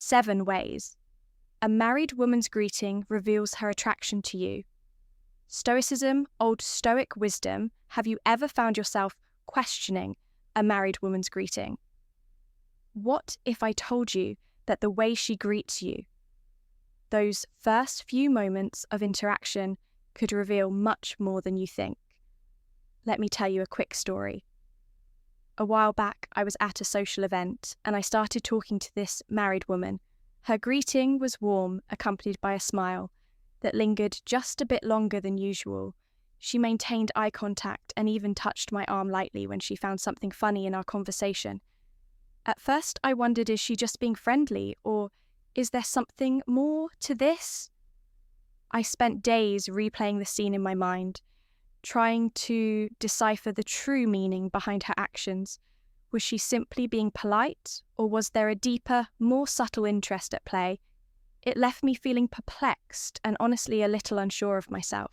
7 ways. A married woman's greeting reveals her attraction to you. Stoicism, old Stoic wisdom. Have you ever found yourself questioning a married woman's greeting? What if I told you that the way she greets you, those first few moments of interaction, could reveal much more than you think? Let me tell you a quick story. A while back, I was at a social event and I started talking to this married woman. Her greeting was warm, accompanied by a smile that lingered just a bit longer than usual. She maintained eye contact and even touched my arm lightly when she found something funny in our conversation. At first, I wondered, is she just being friendly, or is there something more to this? I spent days replaying the scene in my mind, trying to decipher the true meaning behind her actions. Was she simply being polite, or was there a deeper, more subtle interest at play? It left me feeling perplexed and honestly a little unsure of myself.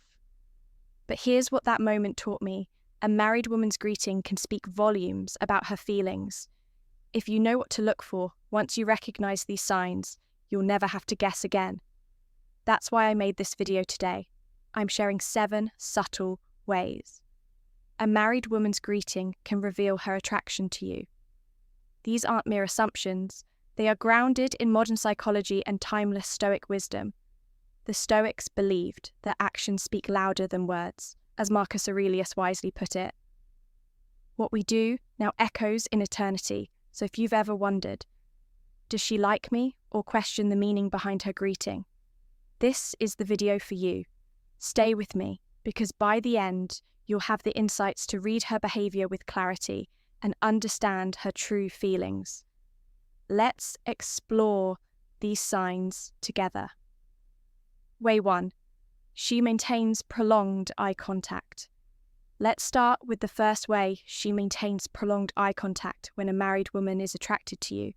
But here's what that moment taught me. A married woman's greeting can speak volumes about her feelings. If you know what to look for, once you recognize these signs, you'll never have to guess again. That's why I made this video today. I'm sharing 7 subtle ways. A married woman's greeting can reveal her attraction to you. These aren't mere assumptions. They are grounded in modern psychology and timeless Stoic wisdom. The Stoics believed that actions speak louder than words, as Marcus Aurelius wisely put it. What we do now echoes in eternity, so if you've ever wondered, does she like me, or question the meaning behind her greeting? This is the video for you. Stay with me, because by the end, you'll have the insights to read her behavior with clarity and understand her true feelings. Let's explore these signs together. Way 1. She maintains prolonged eye contact. Let's start with the first way she maintains prolonged eye contact when a married woman is attracted to you.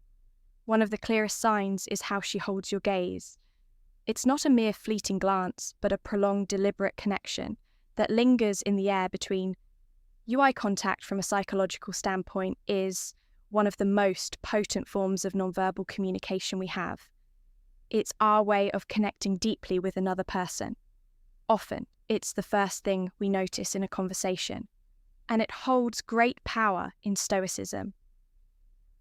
One of the clearest signs is how she holds your gaze. It's not a mere fleeting glance, but a prolonged, deliberate connection that lingers in the air between you. Eye contact, from a psychological standpoint, is one of the most potent forms of nonverbal communication we have. It's our way of connecting deeply with another person. Often, it's the first thing we notice in a conversation, and it holds great power in Stoicism.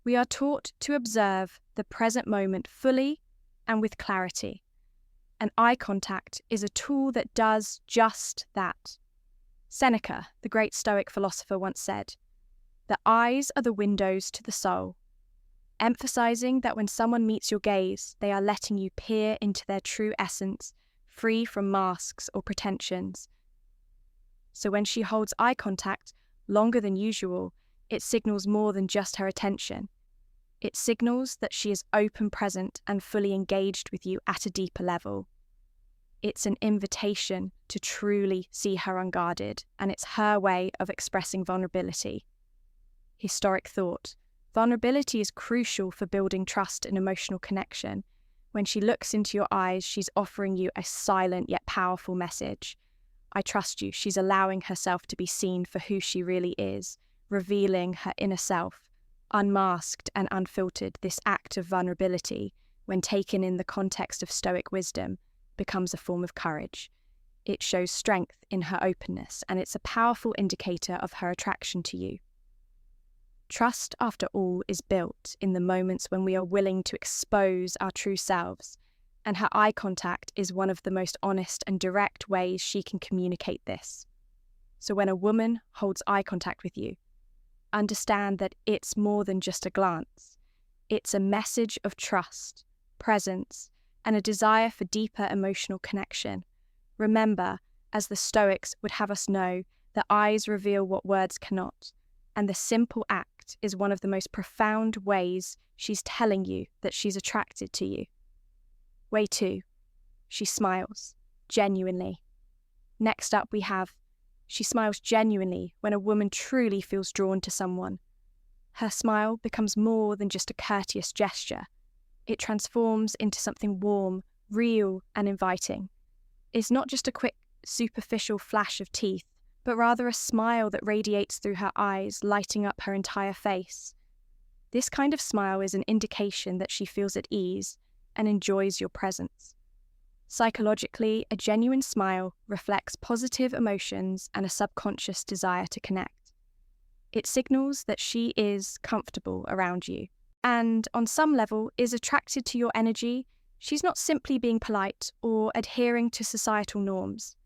We are taught to observe the present moment fully and with clarity, and eye contact is a tool that does just that. Seneca, the great Stoic philosopher, once said, "The eyes are the windows to the soul," emphasizing that when someone meets your gaze, they are letting you peer into their true essence, free from masks or pretensions. So when she holds eye contact longer than usual, it signals more than just her attention. It signals that she is open, present, and fully engaged with you at a deeper level. It's an invitation to truly see her unguarded, and it's her way of expressing vulnerability. Historic thought. Vulnerability is crucial for building trust and emotional connection. When she looks into your eyes, she's offering you a silent yet powerful message. I trust you. She's allowing herself to be seen for who she really is, revealing her inner self. Unmasked and unfiltered, this act of vulnerability, when taken in the context of Stoic wisdom, becomes a form of courage. It shows strength in her openness, and it's a powerful indicator of her attraction to you. Trust, after all, is built in the moments when we are willing to expose our true selves, and her eye contact is one of the most honest and direct ways she can communicate this. So when a woman holds eye contact with you, understand that it's more than just a glance. It's a message of trust, presence, and a desire for deeper emotional connection. Remember, as the Stoics would have us know, the eyes reveal what words cannot, and the simple act is one of the most profound ways she's telling you that she's attracted to you. Way 2. She smiles, genuinely. Next up we have, she smiles genuinely when a woman truly feels drawn to someone. Her smile becomes more than just a courteous gesture. It transforms into something warm, real, and inviting. It's not just a quick, superficial flash of teeth, but rather a smile that radiates through her eyes, lighting up her entire face. This kind of smile is an indication that she feels at ease, and enjoys your presence. Psychologically, a genuine smile reflects positive emotions and a subconscious desire to connect. It signals that she is comfortable around you, and on some level is attracted to your energy. She's not simply being polite or adhering to societal norms.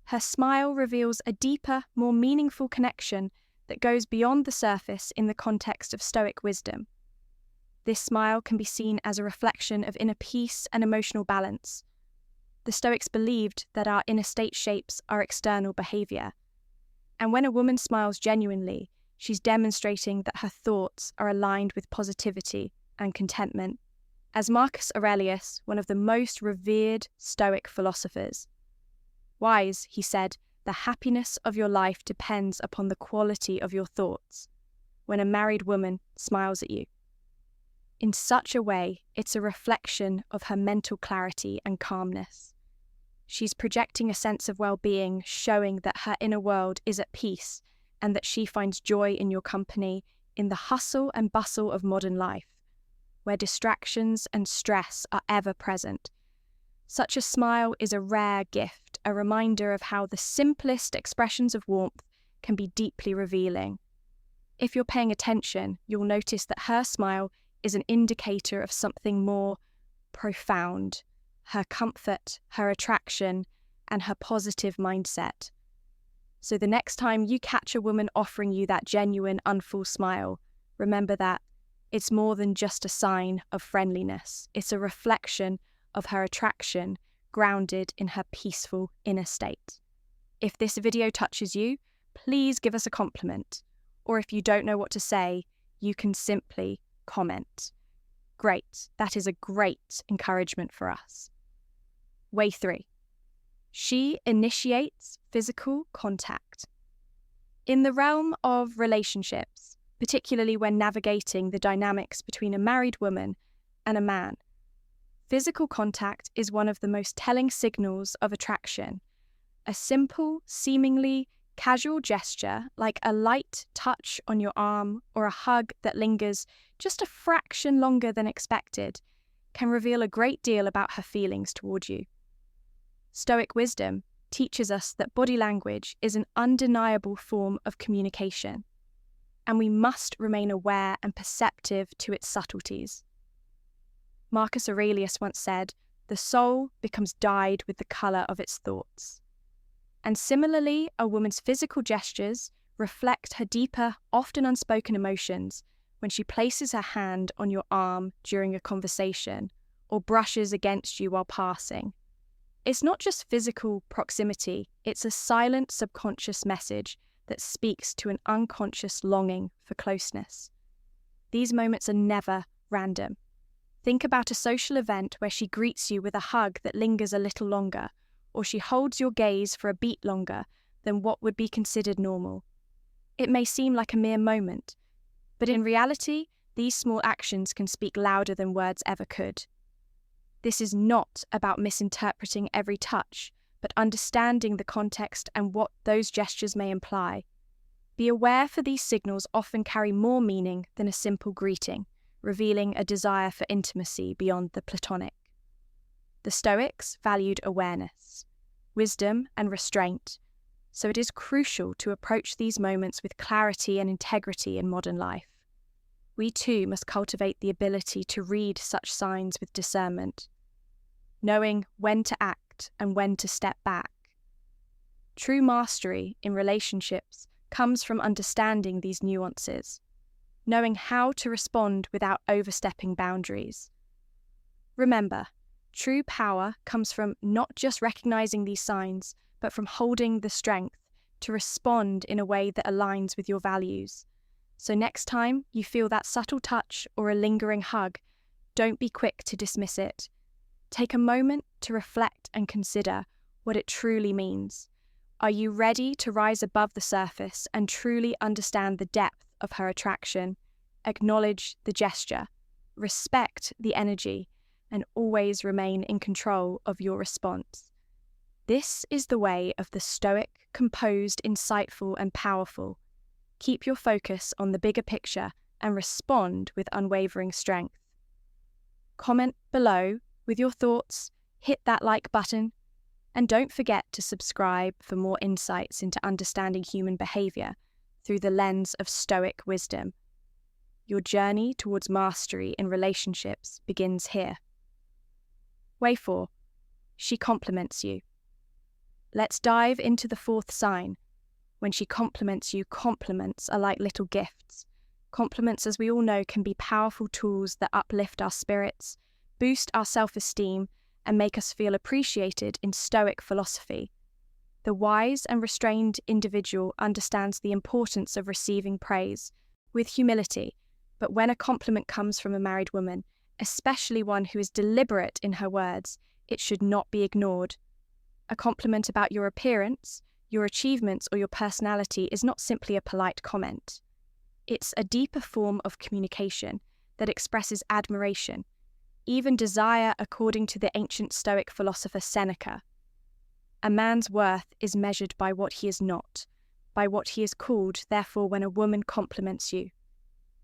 Her smile reveals a deeper, more meaningful connection that goes beyond the surface in the context of Stoic wisdom. This smile can be seen as a reflection of inner peace and emotional balance. The Stoics believed that our inner state shapes our external behavior. And when a woman smiles genuinely, she's demonstrating that her thoughts are aligned with positivity and contentment. As Marcus Aurelius, one of the most revered Stoic philosophers, "Wise," he said, "the happiness of your life depends upon the quality of your thoughts when a married woman smiles at you." In such a way, it's a reflection of her mental clarity and calmness. She's projecting a sense of well-being, showing that her inner world is at peace and that she finds joy in your company in the hustle and bustle of modern life, where distractions and stress are ever present. Such a smile is a rare gift, a reminder of how the simplest expressions of warmth can be deeply revealing. If you're paying attention, you'll notice that her smile is an indicator of something more profound: her comfort, her attraction, and her positive mindset. So the next time you catch a woman offering you that genuine, unfull smile, remember that it's more than just a sign of friendliness. It's a reflection of her attraction, grounded in her peaceful inner state. If this video touches you, please give us a compliment. Or if you don't know what to say, you can simply comment. Great, that is a great encouragement for us. Way 3. She initiates physical contact. In the realm of relationships, particularly when navigating the dynamics between a married woman and a man, physical contact is one of the most telling signals of attraction. A simple, seemingly casual gesture, like a light touch on your arm or a hug that lingers just a fraction longer than expected, can reveal a great deal about her feelings toward you. Stoic wisdom teaches us that body language is an undeniable form of communication, and we must remain aware and perceptive to its subtleties. Marcus Aurelius once said, "The soul becomes dyed with the colour of its thoughts." And similarly, a woman's physical gestures reflect her deeper, often unspoken emotions when she places her hand on your arm during a conversation or brushes against you while passing. It's not just physical proximity, it's a silent subconscious message that speaks to an unconscious longing for closeness. These moments are never random. Think about a social event where she greets you with a hug that lingers a little longer, or she holds your gaze for a beat longer than what would be considered normal. It may seem like a mere moment, but in reality, these small actions can speak louder than words ever could. This is not about misinterpreting every touch, but understanding the context and what those gestures may imply. Be aware, for these signals often carry more meaning than a simple greeting, revealing a desire for intimacy beyond the platonic. The Stoics valued awareness, wisdom, and restraint, so it is crucial to approach these moments with clarity and integrity in modern life. We too must cultivate the ability to read such signs with discernment, knowing when to act and when to step back. True mastery in relationships comes from understanding these nuances, knowing how to respond without overstepping boundaries. Remember, true power comes from not just recognizing these signs, but from holding the strength to respond in a way that aligns with your values. So next time you feel that subtle touch or a lingering hug, don't be quick to dismiss it. Take a moment to reflect and consider what it truly means. Are you ready to rise above the surface and truly understand the depth of her attraction? Acknowledge the gesture, respect the energy, and always remain in control of your response. This is the way of the Stoic, composed, insightful, and powerful. Keep your focus on the bigger picture and respond with unwavering strength. Comment below With your thoughts, hit that like button, and don't forget to subscribe for more insights into understanding human behavior through the lens of Stoic wisdom. Your journey towards mastery in relationships begins here. Way 4. She compliments you. Let's dive into the fourth sign. When she compliments you, compliments are like little gifts. Compliments, as we all know, can be powerful tools that uplift our spirits, boost our self-esteem, and make us feel appreciated in Stoic philosophy. The wise and restrained individual understands the importance of receiving praise with humility, but when a compliment comes from a married woman, especially one who is deliberate in her words, it should not be ignored. A compliment about your appearance, your achievements, or your personality is not simply a polite comment. It's a deeper form of communication that expresses admiration, even desire, according to the ancient Stoic philosopher Seneca. A man's worth is measured by what he is not, by what he is called. Therefore, when a woman compliments you,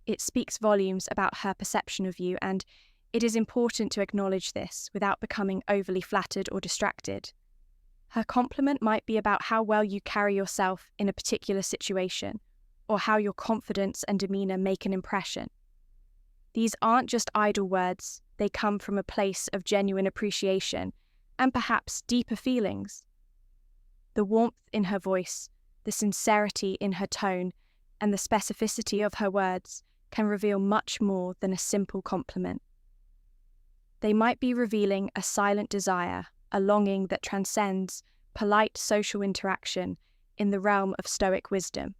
it speaks volumes about her perception of you, and it is important to acknowledge this without becoming overly flattered or distracted. Her compliment might be about how well you carry yourself in a particular situation, or how your confidence and demeanor make an impression. These aren't just idle words, they come from a place of genuine appreciation and perhaps deeper feelings. The warmth in her voice, the sincerity in her tone, and the specificity of her words can reveal much more than a simple compliment. They might be revealing a silent desire, a longing that transcends polite social interaction in the realm of Stoic wisdom.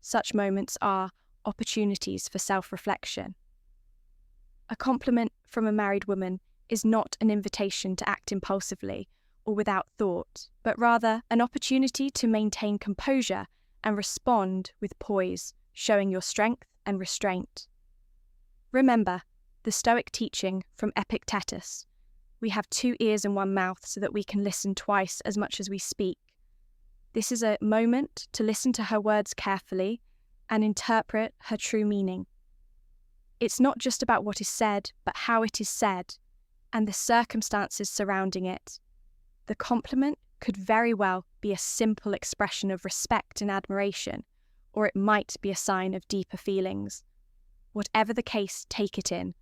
Such moments are opportunities for self-reflection. A compliment from a married woman is not an invitation to act impulsively or without thought, but rather an opportunity to maintain composure and respond with poise, showing your strength and restraint. Remember the Stoic teaching from Epictetus. We have 2 ears and 1 mouth so that we can listen twice as much as we speak. This is a moment to listen to her words carefully and interpret her true meaning. It's not just about what is said, but how it is said, and the circumstances surrounding it. The compliment could very well be a simple expression of respect and admiration, or it might be a sign of deeper feelings. Whatever the case, take it in.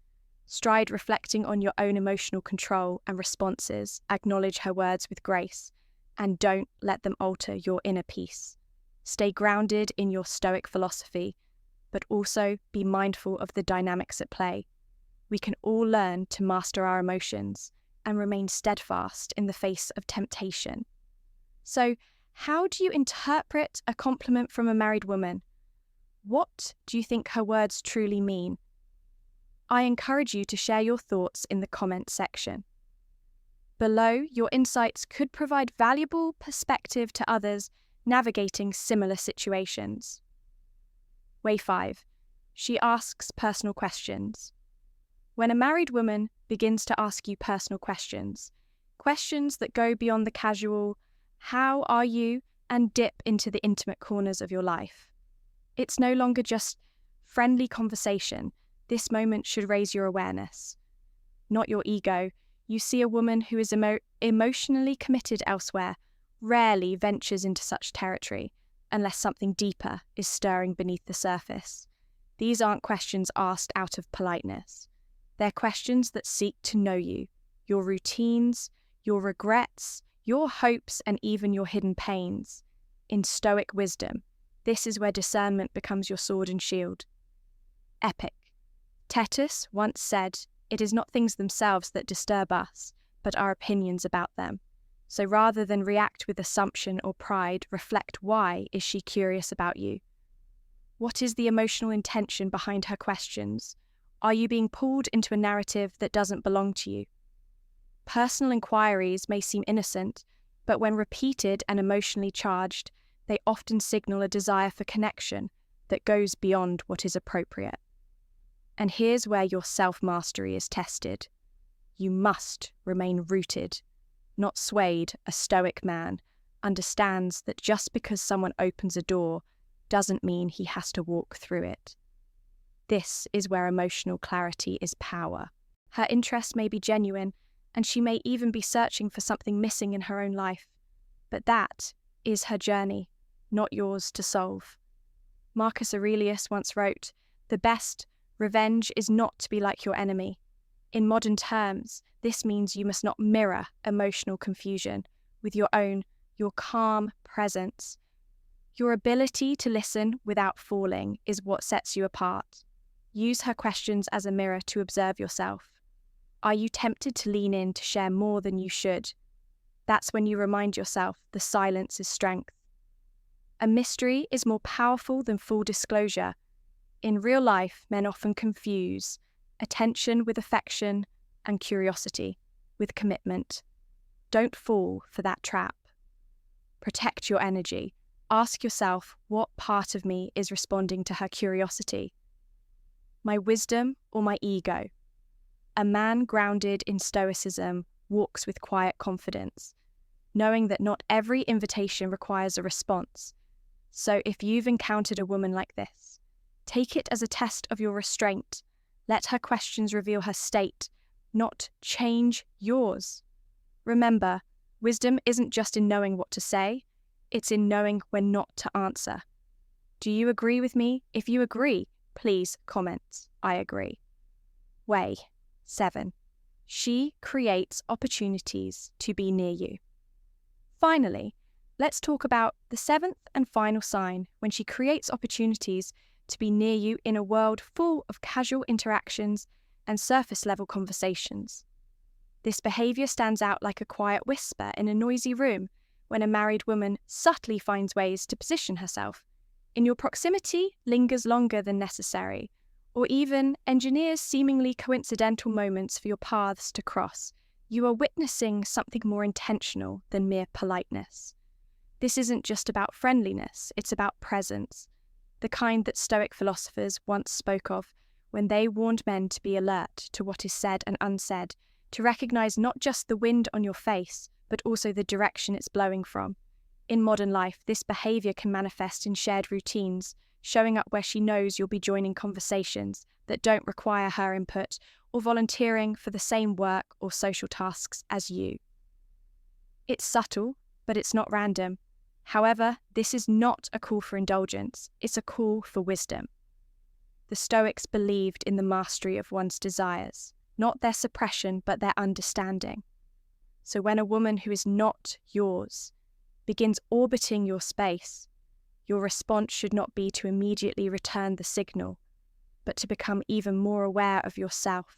Stride reflecting on your own emotional control and responses, acknowledge her words with grace, and don't let them alter your inner peace. Stay grounded in your Stoic philosophy, but also be mindful of the dynamics at play. We can all learn to master our emotions and remain steadfast in the face of temptation. So, how do you interpret a compliment from a married woman? What do you think her words truly mean? I encourage you to share your thoughts in the comment section. Below, your insights could provide valuable perspective to others navigating similar situations. Way 5. She asks personal questions. When a married woman begins to ask you personal questions, questions that go beyond the casual, "How are you?" and dip into the intimate corners of your life. It's no longer just friendly conversation. This moment should raise your awareness, not your ego. You see a woman who is emotionally committed elsewhere rarely ventures into such territory unless something deeper is stirring beneath the surface. These aren't questions asked out of politeness. They're questions that seek to know you, your routines, your regrets, your hopes, and even your hidden pains. In Stoic wisdom, this is where discernment becomes your sword and shield. Epictetus once said, "It is not things themselves that disturb us, but our opinions about them." So rather than react with assumption or pride, reflect, why is she curious about you? What is the emotional intention behind her questions? Are you being pulled into a narrative that doesn't belong to you? Personal inquiries may seem innocent, but when repeated and emotionally charged, they often signal a desire for connection that goes beyond what is appropriate. And here's where your self-mastery is tested. You must remain rooted, not swayed. A Stoic man understands that just because someone opens a door doesn't mean he has to walk through it. This is where emotional clarity is power. Her interest may be genuine, and she may even be searching for something missing in her own life. But that is her journey, not yours to solve. Marcus Aurelius once wrote, "The best revenge is not to be like your enemy." In modern terms, this means you must not mirror emotional confusion with your calm presence. Your ability to listen without falling is what sets you apart. Use her questions as a mirror to observe yourself. Are you tempted to lean in to share more than you should? That's when you remind yourself the silence is strength. A mystery is more powerful than full disclosure. In real life, men often confuse attention with affection and curiosity with commitment. Don't fall for that trap. Protect your energy. Ask yourself, what part of me is responding to her curiosity? My wisdom or my ego? A man grounded in Stoicism walks with quiet confidence, knowing that not every invitation requires a response. So if you've encountered a woman like this, take it as a test of your restraint. Let her questions reveal her state, not change yours. Remember, wisdom isn't just in knowing what to say, it's in knowing when not to answer. Do you agree with me? If you agree, please comment, I agree. Way 7. She creates opportunities to be near you. Finally, let's talk about the 7th and final sign when she creates opportunities to be near you in a world full of casual interactions and surface-level conversations. This behaviour stands out like a quiet whisper in a noisy room when a married woman subtly finds ways to position herself. In your proximity, lingers longer than necessary, or even engineers seemingly coincidental moments for your paths to cross. You are witnessing something more intentional than mere politeness. This isn't just about friendliness, it's about presence, the kind that Stoic philosophers once spoke of when they warned men to be alert to what is said and unsaid, to recognise not just the wind on your face, but also the direction it's blowing from. In modern life, this behaviour can manifest in shared routines, showing up where she knows you'll be joining conversations that don't require her input, or volunteering for the same work or social tasks as you. It's subtle, but it's not random. However, this is not a call for indulgence, it's a call for wisdom. The Stoics believed in the mastery of one's desires, not their suppression, but their understanding. So when a woman who is not yours begins orbiting your space, your response should not be to immediately return the signal, but to become even more aware of yourself,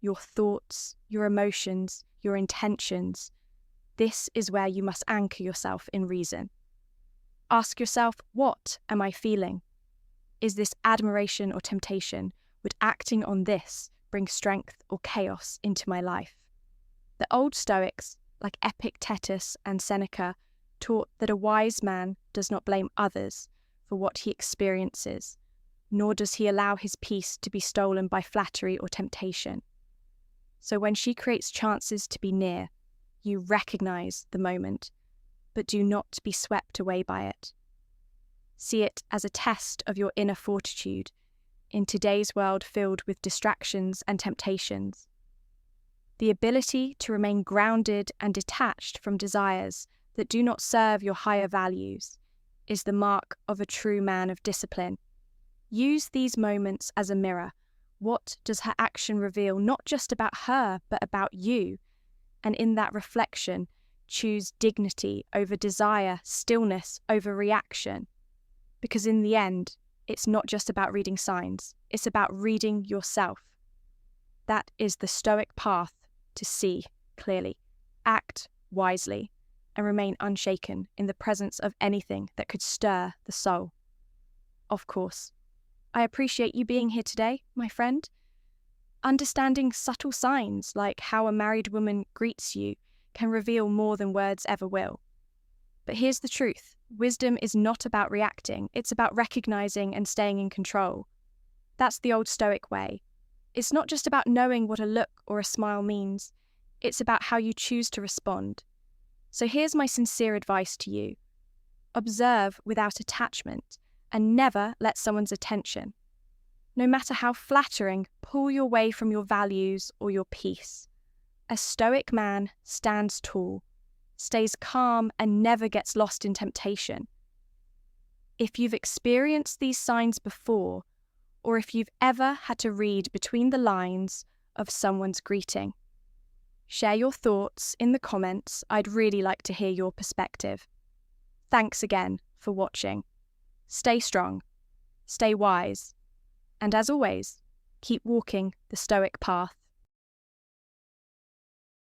your thoughts, your emotions, your intentions. This is where you must anchor yourself in reason. Ask yourself, what am I feeling? Is this admiration or temptation? Would acting on this bring strength or chaos into my life? The old Stoics, like Epictetus and Seneca, taught that a wise man does not blame others for what he experiences, nor does he allow his peace to be stolen by flattery or temptation. So when she creates chances to be near, you recognize the moment, but do not be swept away by it. See it as a test of your inner fortitude in today's world filled with distractions and temptations. The ability to remain grounded and detached from desires that do not serve your higher values is the mark of a true man of discipline. Use these moments as a mirror. What does her action reveal, not just about her, but about you? And in that reflection, choose dignity over desire, stillness over reaction. Because in the end, it's not just about reading signs, it's about reading yourself. That is the Stoic path to see clearly, act wisely, and remain unshaken in the presence of anything that could stir the soul. Of course, I appreciate you being here today, my friend. Understanding subtle signs like how a married woman greets you can reveal more than words ever will. But here's the truth. Wisdom is not about reacting, it's about recognizing and staying in control. That's the old Stoic way. It's not just about knowing what a look or a smile means, it's about how you choose to respond. So here's my sincere advice to you. Observe without attachment and never let someone's attention, no matter how flattering, pull you away from your values or your peace. A Stoic man stands tall, stays calm, and never gets lost in temptation. If you've experienced these signs before, or if you've ever had to read between the lines of someone's greeting, share your thoughts in the comments. I'd really like to hear your perspective. Thanks again for watching. Stay strong, stay wise, and as always, keep walking the Stoic path.